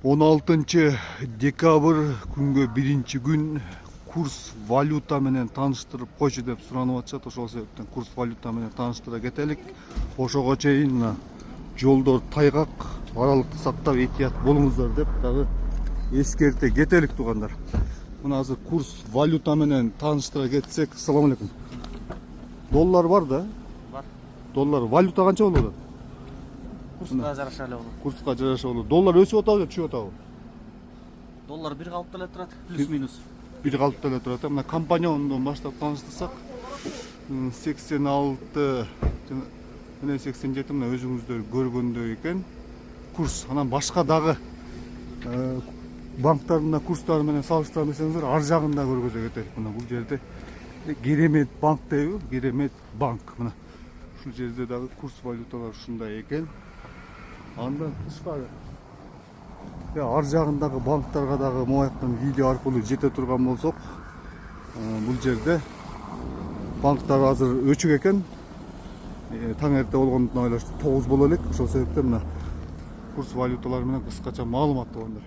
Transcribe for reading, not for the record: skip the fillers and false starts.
16 декабрь күнгө 1-күн курс валюта менен тааныштырып койчу деп суранып атышат. Ошол себептен курс валюта менен тааныштыра кетелик. Ошого чейин жолдор тайгак, аралыкты сактап этият болуңуздар деп дагы эскерте кетелик туугандар. Мына азыр курс валюта менен тааныштыра кетсек. Ассаламу алейкум. Доллар бар да? Бар. Доллар валюта канча болот? Курска жараша эле болот. Курска жараша болот. Доллар өсүп атабы, түшүп атабы? Доллар бир калыпта эле турат, плюс-минус. Bir kalıpta эле турат. Мына компаньондан баштап тааныштырсак, 86 менен 87 мына өзүңүздөр көргөндөй экен. Курс анан башка дагы банктардын курстары менен салыштыра берсеңиздер, ар жагын да көргөзө кетелик. Мына бул жерде Керемет банк дейби, Керемет банк. Мына ушул жерде дагы курс валюталар ушундай экен. Андан тышкары ар жагындагы банктарга дагы мояктан видео аркылуу жете турган болсок, бул жерде банктар азыр өчүк экен. Таң эрте болгондуктан ойлоштум 9 боло элек. Ошол себептен мына курс валюталар менен кыскача маалымат болгондар.